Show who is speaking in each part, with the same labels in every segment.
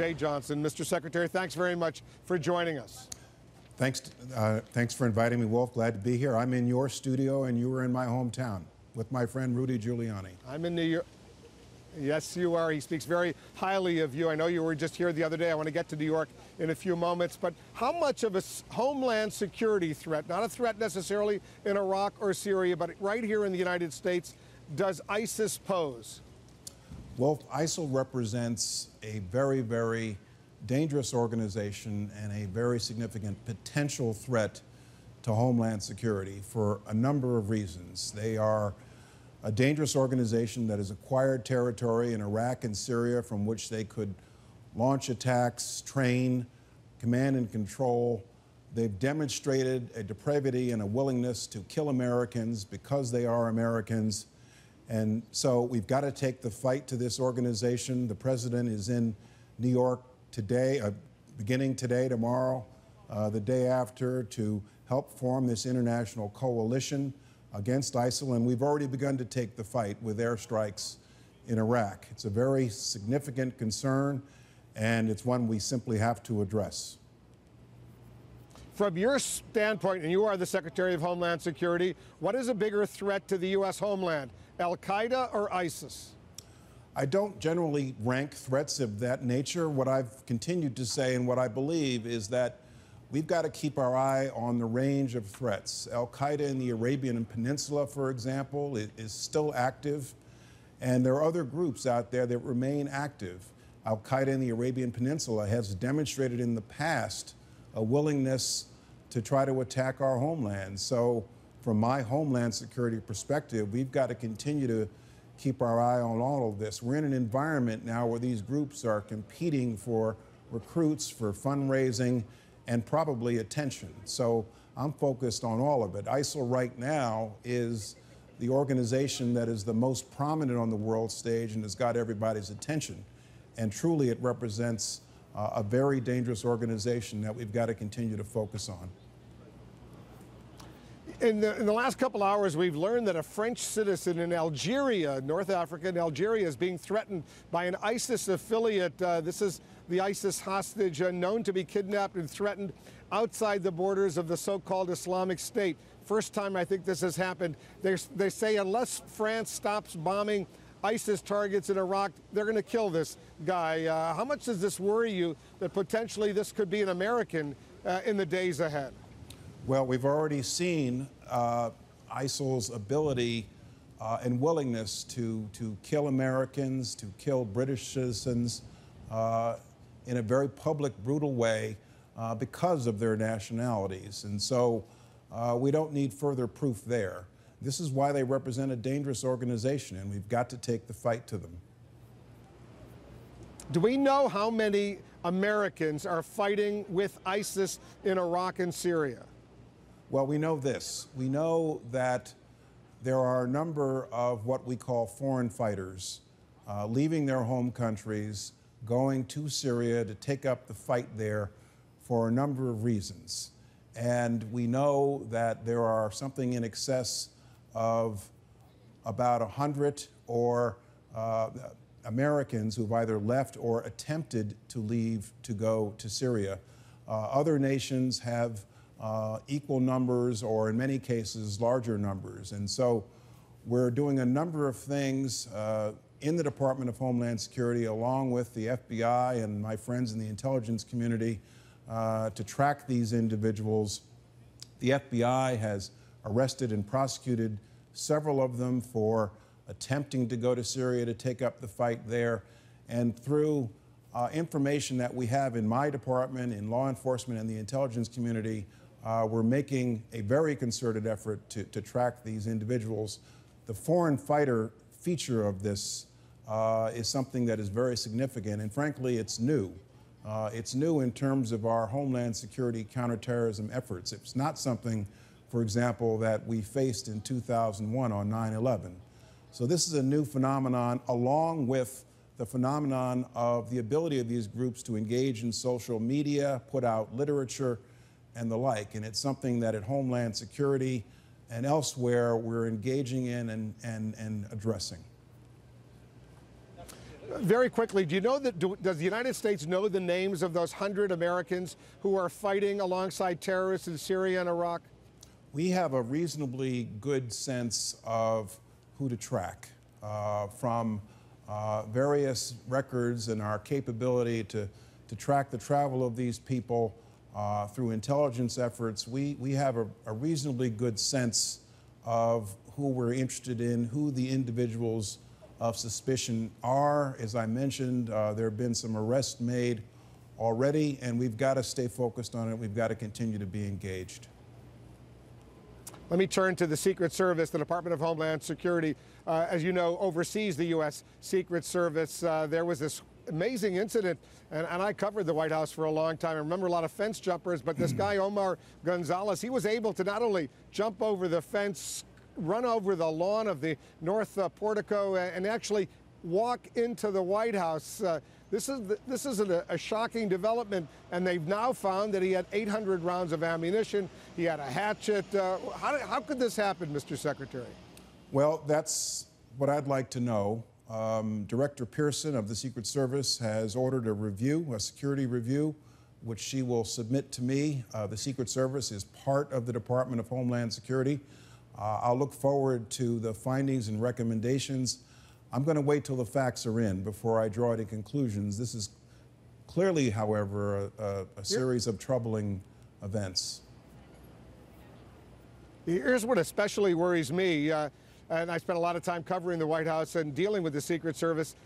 Speaker 1: Jay Johnson. Mr. Secretary, thanks very much for joining us.
Speaker 2: Thanks for inviting me, Wolf. Glad to be here. I'm in your studio, and you were in my hometown with my friend Rudy Giuliani.
Speaker 1: I'm in New York. Yes, you are. He speaks very highly of you. I know you were just here the other day. I want to get to New York in a few moments. But how much of a homeland security threat, not a threat necessarily in Iraq or Syria, but right here in the United States, does ISIS pose?
Speaker 2: Wolf, ISIL represents a very, very dangerous organization and a very significant potential threat to homeland security for a number of reasons. They are a dangerous organization that has acquired territory in Iraq and Syria from which they could launch attacks, train, command and control. They've demonstrated a depravity and a willingness to kill Americans because they are Americans. And so we've got to take the fight to this organization. The president is in New York today, beginning today, tomorrow, the day after, to help form this international coalition against ISIL, and we've already begun to take the fight with airstrikes in Iraq. It's a very significant concern, and it's one we simply have to address.
Speaker 1: From your standpoint, and you are the Secretary of Homeland Security, what is a bigger threat to the U.S. homeland, Al-Qaeda or ISIS?
Speaker 2: I don't generally rank threats of that nature. What I've continued to say and what I believe is that we've got to keep our eye on the range of threats. Al-Qaeda in the Arabian Peninsula, for example, is still active, and there are other groups out there that remain active. Al-Qaeda in the Arabian Peninsula has demonstrated in the past a willingness to try to attack our homeland. So from my homeland security perspective, we've got to continue to keep our eye on all of this. We're in an environment now where these groups are competing for recruits, for fundraising, and probably attention. So I'm focused on all of it. ISIL right now is the organization that is the most prominent on the world stage and has got everybody's attention. And truly it represents a very dangerous organization that we've got to continue to focus on.
Speaker 1: In the last couple hours, we've learned that a French citizen in Algeria, North Africa, in Algeria, is being threatened by an ISIS affiliate. This is the ISIS hostage known to be kidnapped and threatened outside the borders of the so-called Islamic State. First time I think this has happened. They say unless France stops bombing ISIS targets in Iraq, they're going to kill this guy. How much does this worry you that potentially this could be an American in the days ahead?
Speaker 2: Well, we've already seen ISIL's ability and willingness to kill Americans, to kill British citizens in a very public, brutal way because of their nationalities. And so we don't need further proof there. This is why they represent a dangerous organization, and we've got to take the fight to them.
Speaker 1: Do we know how many Americans are fighting with ISIS in Iraq and Syria?
Speaker 2: Well, we know this. We know that there are a number of what we call foreign fighters leaving their home countries, going to Syria to take up the fight there for a number of reasons. And we know that there are something in excess of about 100 or Americans who've either left or attempted to leave to go to Syria. Other nations have equal numbers, or in many cases, larger numbers. And so we're doing a number of things in the Department of Homeland Security, along with the FBI and my friends in the intelligence community, to track these individuals. The FBI has arrested and prosecuted several of them for attempting to go to Syria to take up the fight there. And through information that we have in my department, in law enforcement and the intelligence community, we're making a very concerted effort to track these individuals. The foreign fighter feature of this is something that is very significant, and frankly, it's new. It's new in terms of our homeland security counterterrorism efforts. It's not something, for example, that we faced in 2001 on 9/11. So this is a new phenomenon, along with the phenomenon of the ability of these groups to engage in social media, put out literature, and the like. And it's something that at Homeland Security and elsewhere we're engaging in and addressing.
Speaker 1: Very quickly, do you know that, does the United States know the names of those 100 Americans who are fighting alongside terrorists in Syria and Iraq?
Speaker 2: We have a reasonably good sense of who to track from various records and our capability to track the travel of these people through intelligence efforts. We have a reasonably good sense of who we're interested in, who the individuals of suspicion are. As I mentioned, there have been some arrests made already, and we've got to stay focused on it. We've got to continue to be engaged.
Speaker 1: Let me turn to the Secret Service. The Department of Homeland Security, as you know, oversees the U.S. Secret Service. There was this amazing incident, and I covered the White House for a long time. I remember a lot of fence jumpers, but this guy, Omar Gonzalez, he was able to not only jump over the fence, run over the lawn of the North Portico, and actually walk into the White House. This is a shocking development, and they've now found that he had 800 rounds of ammunition. He had a hatchet. How could this happen, Mr. Secretary?
Speaker 2: Well, that's what I'd like to know. Director Pearson of the Secret Service has ordered a review, a security review, which she will submit to me. The Secret Service is part of the Department of Homeland Security. I'll look forward to the findings and recommendations. I'm going to wait till the facts are in before I draw any conclusions. This is clearly, however, a series of troubling events.
Speaker 1: Here's what especially worries me, and I spent a lot of time covering the White House and dealing with the Secret Service.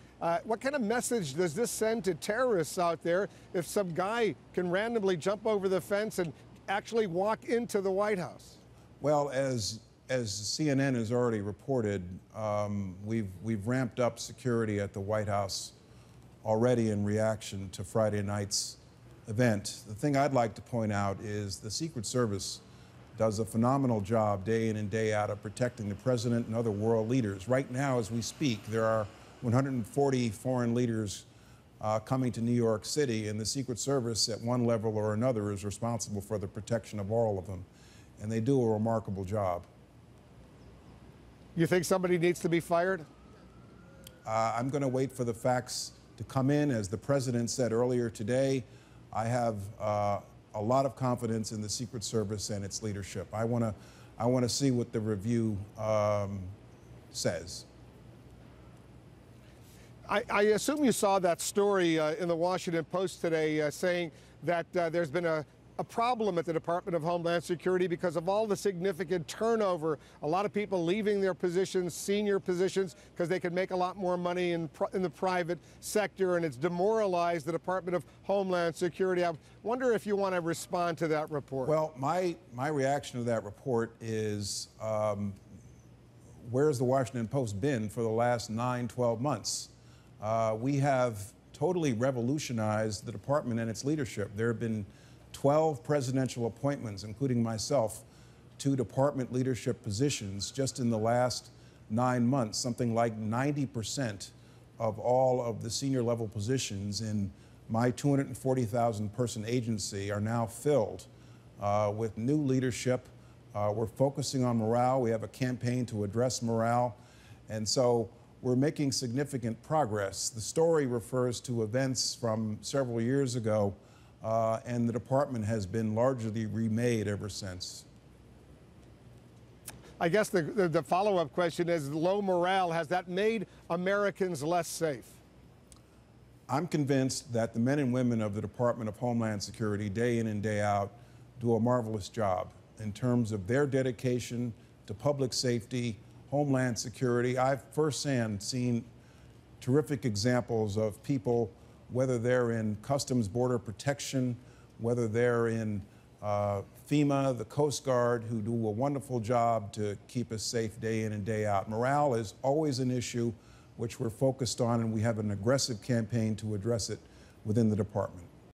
Speaker 1: What kind of message does this send to terrorists out there if some guy can randomly jump over the fence and actually walk into the White House?
Speaker 2: Well, as CNN has already reported, we've ramped up security at the White House already in reaction to Friday night's event. The thing I'd like to point out is the Secret Service does a phenomenal job day in and day out of protecting the president and other world leaders. Right now, as we speak, there are 140 foreign leaders coming to New York City, and the Secret Service at one level or another is responsible for the protection of all of them. And they do a remarkable job.
Speaker 1: You think somebody needs to be fired?
Speaker 2: I'm going to wait for the facts to come in. As the president said earlier today, I have a lot of confidence in the Secret Service and its leadership. I want to see what the review says.
Speaker 1: I assume you saw that story in the Washington Post today saying that there's been a problem at the Department of Homeland Security because of all the significant turnover. A lot of people leaving their positions, senior positions, because they can make a lot more money in the private sector, and it's demoralized the Department of Homeland Security. I wonder if you want to respond to that report.
Speaker 2: Well, my reaction to that report is, where's the Washington Post been for the last 9-12 months? We have totally revolutionized the department and its leadership. There have been 12 presidential appointments, including myself, to department leadership positions just in the last 9 months. Something like 90% of all of the senior level positions in my 240,000 person agency are now filled with new leadership. We're focusing on morale. We have a campaign to address morale. And so we're making significant progress. The story refers to events from several years ago, and the department has been largely remade ever since.
Speaker 1: I guess the follow-up question is, low morale, has that made Americans less safe?
Speaker 2: I'm convinced that the men and women of the Department of Homeland Security, day in and day out, do a marvelous job in terms of their dedication to public safety, homeland security. I've firsthand seen terrific examples of people, whether they're in Customs Border Protection, whether they're in FEMA, the Coast Guard, who do a wonderful job to keep us safe day in and day out. Morale is always an issue which we're focused on, and we have an aggressive campaign to address it within the department.